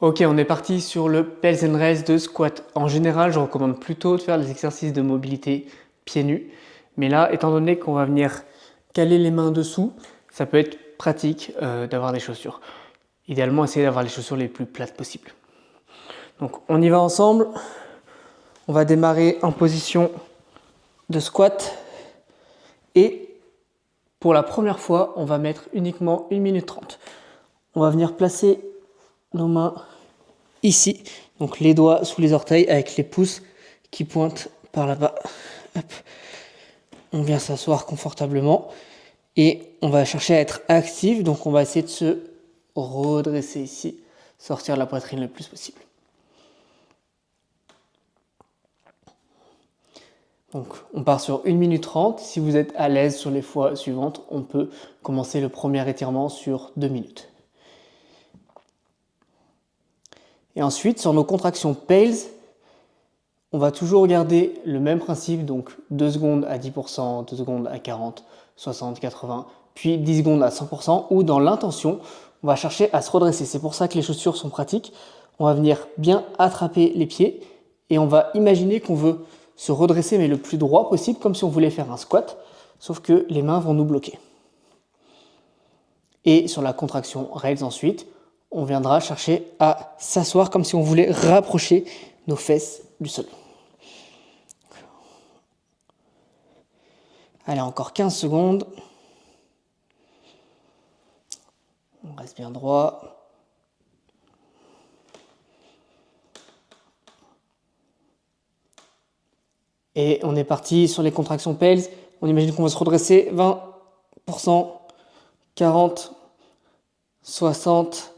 Ok, on est parti sur le Pels and Raise de squat. En général, je recommande plutôt de faire des exercices de mobilité pieds nus. Mais là, étant donné qu'on va venir caler les mains dessous, ça peut être pratique d'avoir des chaussures. Idéalement, essayez d'avoir les chaussures les plus plates possibles. Donc, on y va ensemble. On va démarrer en position de squat. Et pour la première fois, on va mettre uniquement 1 minute 30. On va venir placer nos mains ici, donc les doigts sous les orteils avec les pouces qui pointent par là-bas. Hop. On vient s'asseoir confortablement et on va chercher à être actif, donc on va essayer de se redresser ici, sortir la poitrine le plus possible. Donc on part sur 1 minute 30. Si vous êtes à l'aise sur les fois suivantes, on peut commencer le premier étirement sur 2 minutes. Et ensuite, sur nos contractions Pels, on va toujours garder le même principe, donc 2 secondes à 10%, 2 secondes à 40, 60, 80, puis 10 secondes à 100%, où dans l'intention, on va chercher à se redresser. C'est pour ça que les chaussures sont pratiques. On va venir bien attraper les pieds et on va imaginer qu'on veut se redresser mais le plus droit possible, comme si on voulait faire un squat, sauf que les mains vont nous bloquer. Et sur la contraction Rails ensuite, on viendra chercher à s'asseoir comme si on voulait rapprocher nos fesses du sol. Allez, encore 15 secondes. On reste bien droit. Et on est parti sur les contractions Pels. On imagine qu'on va se redresser 20%, 40, 60,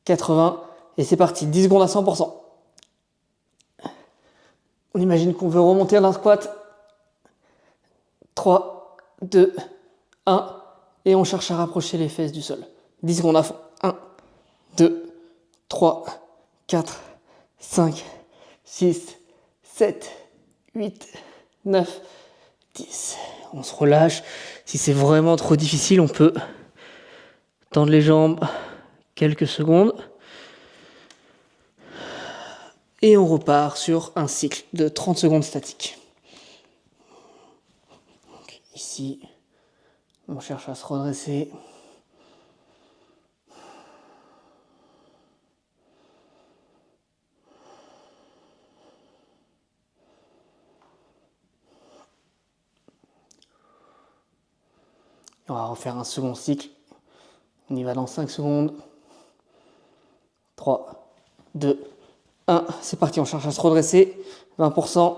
80. Et c'est parti, 10 secondes à 100%. On imagine qu'on veut remonter d'un squat. 3, 2, 1. Et on cherche à rapprocher les fesses du sol. 10 secondes à fond. 1, 2, 3, 4, 5, 6, 7, 8, 9, 10. On se relâche. Si c'est vraiment trop difficile, on peut tendre les jambes quelques secondes. Et on repart sur un cycle de 30 secondes statique. Donc ici, on cherche à se redresser. On va refaire un second cycle. On y va dans 5 secondes. 3, 2, 1. C'est parti, on cherche à se redresser. 20%,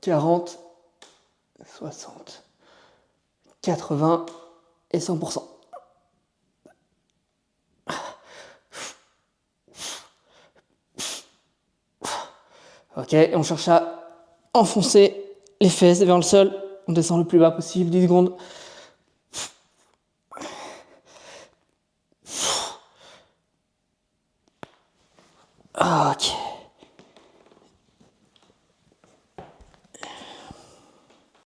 40, 60, 80 et 100%. Ok, on cherche à enfoncer les fesses vers le sol. On descend le plus bas possible, 10 secondes. Ok.